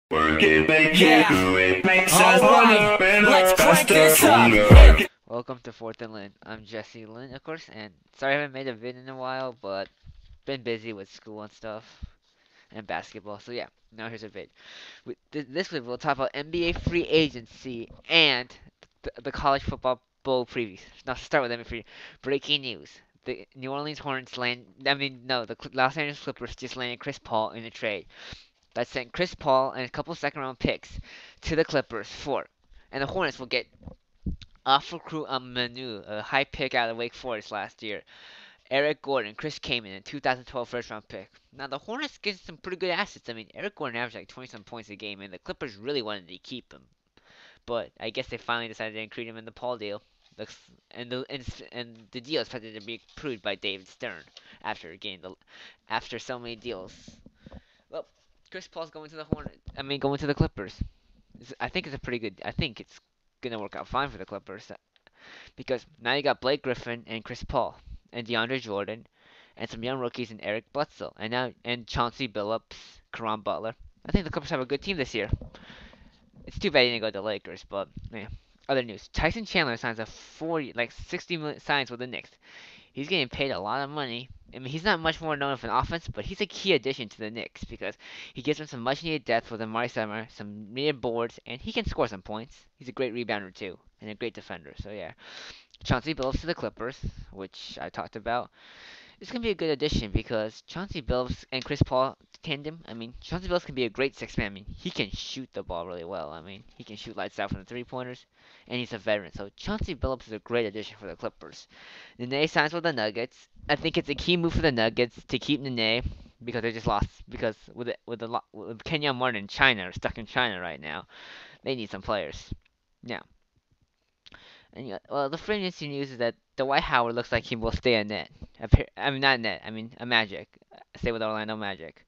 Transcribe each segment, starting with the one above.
Work it, make it, do it, makes us Alright, wanna let's crank this up. faster. Welcome to Fourth and Lynn. I'm Jesse Lynn, of course, and sorry I haven't made a vid in a while, but been busy with school and stuff and basketball. So yeah, now here's a vid. This week we'll talk about NBA free agency and the college football bowl previews. Now to start with NBA free breaking news. The New Orleans Hornets the Los Angeles Clippers just landed Chris Paul in a trade that sent Chris Paul and a couple second round picks to the Clippers and the Hornets will get Afro Manu, a high pick out of Wake Forest last year. Eric Gordon, Chris Kaman, a 2012 first round pick. Now the Hornets get some pretty good assets. I mean, Eric Gordon averaged like 20 some points a game, and the Clippers really wanted to keep him. But I guess they finally decided to include him in the Paul deal. And the deal is expected to be approved by David Stern after so many deals. Well, Chris Paul's going to the going to the Clippers. I think it's a pretty good. I think it's gonna work out fine for the Clippers because now you got Blake Griffin and Chris Paul and DeAndre Jordan and some young rookies in Eric Bledsoe and Chauncey Billups, Caron Butler. I think the Clippers have a good team this year. It's too bad he didn't go to the Lakers, but yeah. Other news: Tyson Chandler signs a 60 million signs with the Knicks. He's getting paid a lot of money. I mean, he's not much more known for an offense, but he's a key addition to the Knicks because he gives them some much needed depth with Amari Summer, some needed boards, and he can score some points. He's a great rebounder too, and a great defender. So yeah, Chauncey Billups to the Clippers, which I talked about. It's gonna be a good addition because Chauncey Billups and Chris Paul tandem. I mean, Chauncey Billups can be a great six man. I mean, he can shoot the ball really well. I mean, he can shoot lights out from the three pointers, and he's a veteran. So Chauncey Billups is a great addition for the Clippers. Nene signs with the Nuggets. I think it's a key move for the Nuggets to keep Nene because they just lost because with Kenyon Martin in China, stuck in China right now, they need some players. Now, well, the free agency news is that Dwight Howard looks like he will stay a net. I mean, not a net. I mean, a Magic. Stay with Orlando Magic.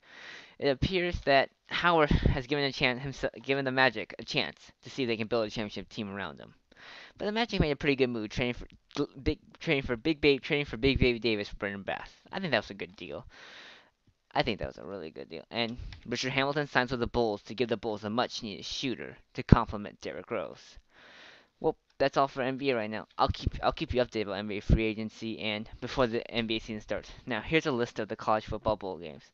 It appears that Howard has given the Magic a chance to see if they can build a championship team around him. But the Magic made a pretty good move, trading for Big Baby Davis for Brendan Bass. I think that was a good deal. I think that was a really good deal. And Richard Hamilton signs with the Bulls to give the Bulls a much needed shooter to complement Derrick Rose. Well, that's all for NBA right now. I'll keep you updated about NBA free agency and before the NBA season starts. Now, here's a list of the college football bowl games.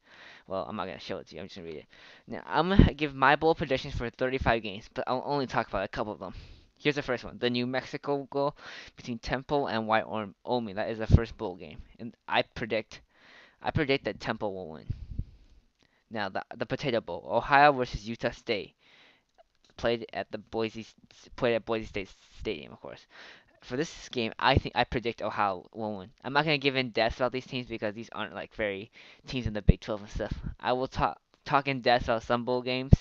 Well, I'm not gonna show it to you. I'm just gonna read it. Now, I'm gonna give my bowl predictions for 35 games, but I'll only talk about a couple of them. Here's the first one: the New Mexico Bowl between Temple and Wyoming. That is the first bowl game, and I predict that Temple will win. Now, the Potato Bowl: Ohio versus Utah State. Played at the Boise played at Boise State Stadium, of course. For this game, I predict Ohio will win. I'm not gonna give in depth about these teams because these aren't like very teams in the Big 12 and stuff. I will talk in depth about some bowl games,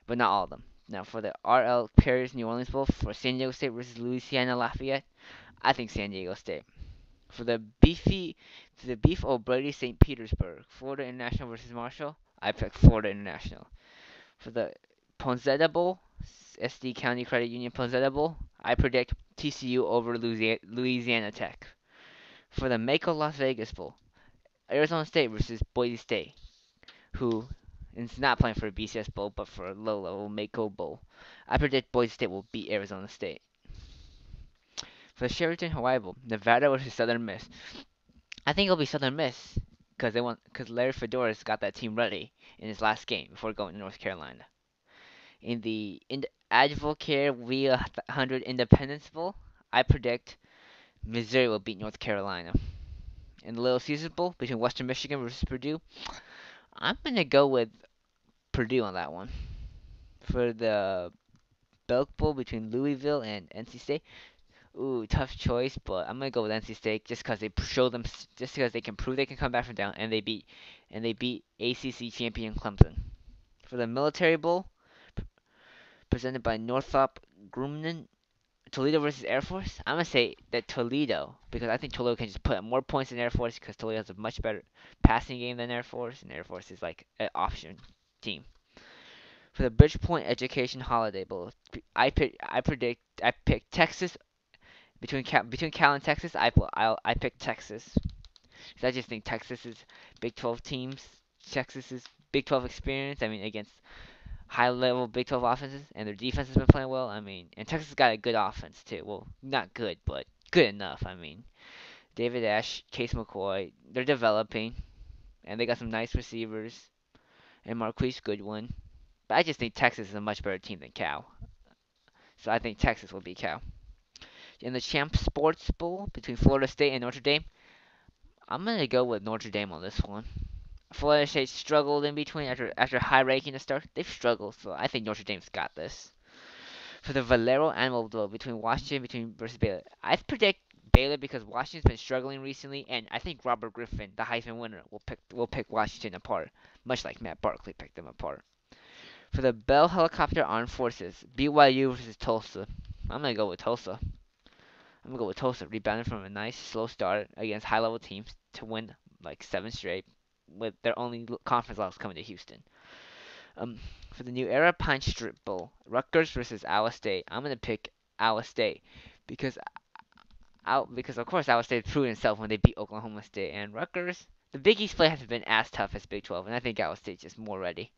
but not all of them. Now for the RL Paris New Orleans Bowl for San Diego State versus Louisiana Lafayette, I think San Diego State. For the Beef O'Brady St. Petersburg, Florida International versus Marshall, I pick Florida International. For the Ponzetta Bowl, SD County Credit Union Ponzetta Bowl, I predict TCU over Louisiana Tech. For the Mako Las Vegas Bowl, Arizona State versus Boise State, who is not playing for a BCS Bowl but for a low-level Mako Bowl. I predict Boise State will beat Arizona State. For the Sheraton Hawaii Bowl, Nevada versus Southern Miss, I think it'll be Southern Miss because Larry Fedora's got that team ready in his last game before going to North Carolina. In the Advocare via 100 Independence Bowl, I predict Missouri will beat North Carolina. In the Little Caesars Bowl between Western Michigan versus Purdue, I'm gonna go with Purdue on that one. For the Belk Bowl between Louisville and NC State, ooh, tough choice, but I'm gonna go with NC State just because they can prove they can come back from down and they beat ACC champion Clemson. For the Military Bowl, presented by Northrop Grumman, Toledo versus Air Force. I'm gonna say that Toledo because I think Toledo can just put up more points than Air Force because Toledo has a much better passing game than Air Force, and Air Force is like an option team. For the Bridgepoint Education Holiday Bowl, I pick Texas between Cal and Texas. I pick Texas. 'Cause I just think Texas is Big 12 teams. Texas is Big 12 experience. I mean against high level Big 12 offenses, and their defense has been playing well. I mean, and Texas got a good offense too. Well, not good, but good enough. I mean, David Ash, Case McCoy, they're developing, and they got some nice receivers, and Marquise Goodwin. But I just think Texas is a much better team than Cal. So I think Texas will beat Cal. In the Champ Sports Bowl between Florida State and Notre Dame, I'm gonna go with Notre Dame on this one. Florida State struggled in between after high ranking to start. They've struggled, so I think Notre Dame's got this. For the Valero Animal Duel between versus Baylor, I predict Baylor because Washington's been struggling recently, and I think Robert Griffin, the Heisman winner, will pick Washington apart, much like Matt Barkley picked them apart. For the Bell Helicopter Armed Forces, BYU versus Tulsa, I'm gonna go with Tulsa. I'm gonna go with Tulsa, rebounding from a nice slow start against high-level teams to win like 7 straight, with their only conference loss coming to Houston. For the New Era Pine Strip Bowl, Rutgers versus Iowa State, I'm gonna pick Iowa State because because of course Iowa State proved itself when they beat Oklahoma State, and Rutgers. The Big East play hasn't been as tough as Big 12, and I think Iowa State's just more ready.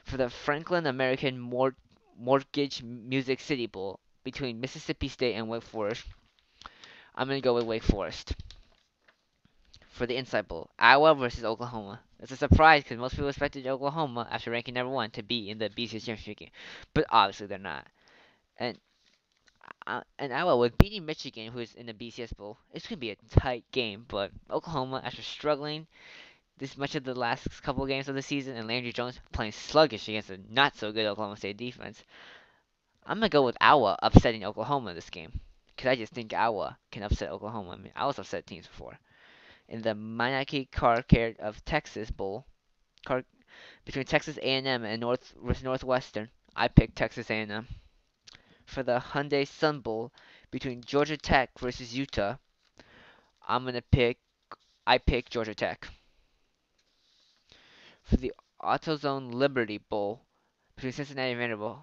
For the Franklin American Mortgage Music City Bowl between Mississippi State and Wake Forest, I'm gonna go with Wake Forest. For the Inside Bowl, Iowa versus Oklahoma. It's a surprise because most people expected Oklahoma, after ranking number one, to be in the BCS championship game, but obviously they're not. And Iowa with beating Michigan, who is in the BCS Bowl, it's gonna be a tight game. But Oklahoma, after struggling this much of the last couple of games of the season, and Landry Jones playing sluggish against a not so good Oklahoma State defense, I'm gonna go with Iowa upsetting Oklahoma this game because I just think Iowa can upset Oklahoma. I mean, Iowa's upset teams before. In the Meineke Car Care of Texas Bowl, car, between Texas A&M and Northwestern, I picked Texas A&M. For the Hyundai Sun Bowl between Georgia Tech versus Utah, I'm gonna pick I pick Georgia Tech. For the AutoZone Liberty Bowl between Cincinnati and Vanderbilt,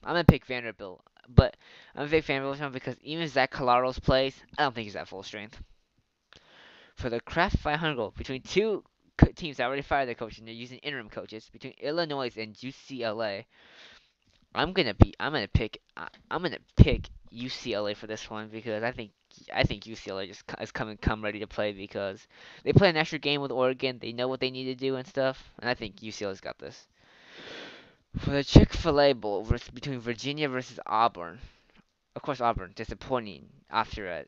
I'm gonna pick Vanderbilt. But I'm a big Vanderbilt because even if Zach Colaros plays, I don't think he's at full strength. For the Kraft 500 between two teams that already fired their coach and they're using interim coaches between Illinois and UCLA. I'm gonna pick UCLA for this one because I think UCLA just is come ready to play because they play an extra game with Oregon. They know what they need to do and stuff, and I think UCLA's got this. For the Chick-fil-A Bowl between Virginia versus Auburn, of course Auburn disappointing after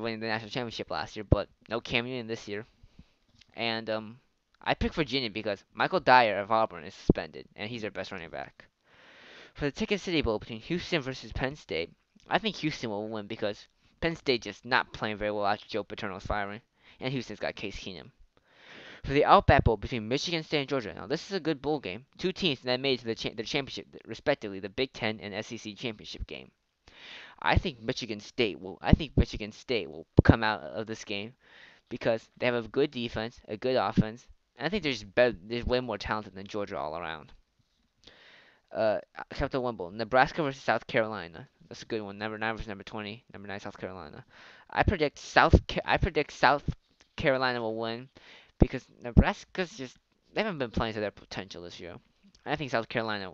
winning the national championship last year, but no Cam Newton this year. And I picked Virginia because Michael Dyer of Auburn is suspended, and he's their best running back. For the Ticket City Bowl between Houston versus Penn State, I think Houston will win because Penn State just not playing very well after Joe Paterno's firing, and Houston's got Case Keenum. For the Outback Bowl between Michigan State and Georgia, now this is a good bowl game. Two teams that made it to the championship, respectively, the Big Ten and SEC championship game. I think Michigan State will come out of this game because they have a good defense, a good offense, and I think there's way more talented than Georgia all around. Chapter 1 Bowl, Nebraska versus South Carolina. That's a good one. Number 9 versus number 20. Number 9 South Carolina. I predict South Carolina will win because Nebraska's just they haven't been playing to their potential this year. I think South Carolina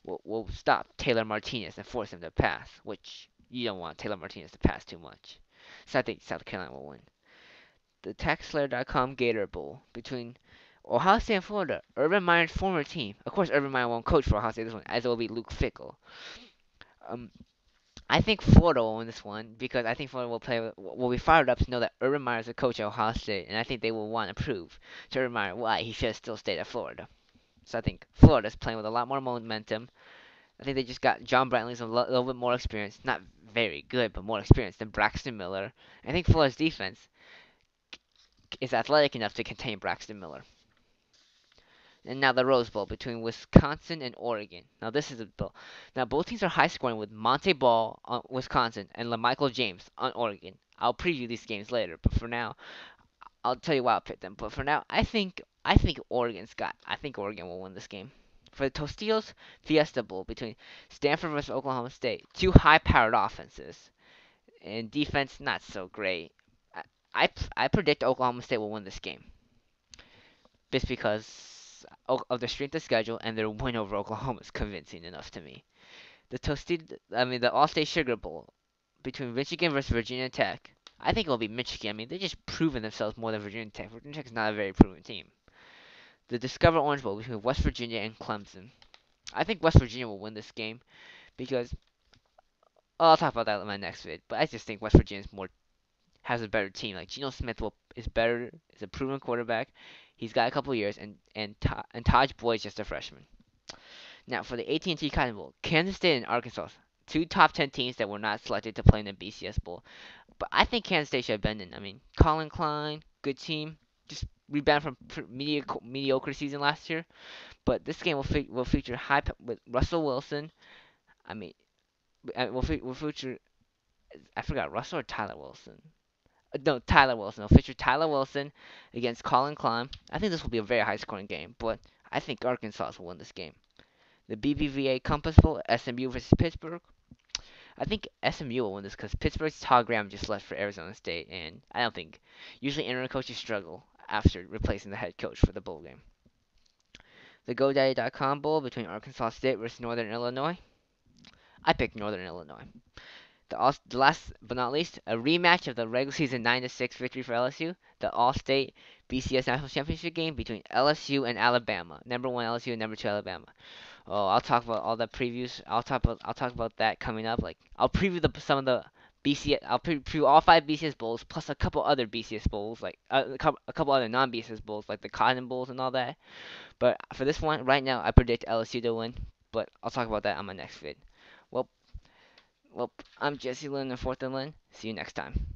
will stop Taylor Martinez and force him to pass, which you don't want Taylor Martinez to pass too much. So I think South Carolina will win. The TaxSlayer.com Gator Bowl between Ohio State and Florida. Urban Meyer's former team. Of course, Urban Meyer won't coach for Ohio State this one, as it will be Luke Fickell. Um, I think Florida will win this one because I think Florida will be fired up to know that Urban Meyer is a coach at Ohio State, and I think they will want to prove to Urban Meyer why he should have still stayed at Florida. So I think Florida's playing with a lot more momentum. I think they just got John Brantley's a little bit more experience, not very good, but more experience than Braxton Miller. I think Florida's defense is athletic enough to contain Braxton Miller. And now the Rose Bowl between Wisconsin and Oregon. Now this is a bowl. Now both teams are high scoring with Monte Ball on Wisconsin and LaMichael James on Oregon. I'll preview these games later, but for now, I'll tell you why I'll pick them. But for now, I think Oregon will win this game. For the Tostitos Fiesta Bowl between Stanford versus Oklahoma State, two high-powered offenses and defense not so great. I predict Oklahoma State will win this game just because of the strength of schedule, and their win over Oklahoma is convincing enough to me. The All-State Sugar Bowl between Michigan versus Virginia Tech. I think it'll be Michigan. I mean, they're just proven themselves more than Virginia Tech. Virginia Tech is not a very proven team. The Discover Orange Bowl between West Virginia and Clemson. I think West Virginia will win this game because I'll talk about that in my next vid. But I just think West Virginia has a better team. Like Geno Smith is better, is a proven quarterback. He's got a couple years, and Taj Boyd's just a freshman. Now for the AT&T Cotton Bowl, Kansas State and Arkansas, two top 10 teams that were not selected to play in the BCS Bowl. But I think Kansas State should have been in. I mean, Colin Klein, good team, just rebound from mediocre season last year. But this game will feature with Russell Wilson. I mean, will feature I forgot Russell or Tyler Wilson. No, Tyler Wilson. It'll feature Tyler Wilson against Colin Klein. I think this will be a very high scoring game, but I think Arkansas will win this game. The BBVA Compass Bowl, SMU versus Pittsburgh. I think SMU will win this because Pittsburgh's Todd Graham just left for Arizona State, and I don't think usually interim coaches struggle after replacing the head coach for the bowl game. The GoDaddy.com Bowl between Arkansas State versus Northern Illinois. I picked Northern Illinois. The last but not least, a rematch of the regular season 9-6 victory for LSU, the All-State BCS National Championship game between LSU and Alabama. Number 1 LSU and number 2 Alabama. Oh, I'll talk about all the previews. I'll talk about that coming up. Like I'll preview some of the BCS. I'll preview all 5 BCS bowls plus a couple other BCS bowls, like a couple other non-BCS bowls, like the Cotton Bowls and all that. But for this one, right now, I predict LSU to win. But I'll talk about that on my next vid. Well, well, I'm Jesse Lynn and Fourth and Lynn. See you next time.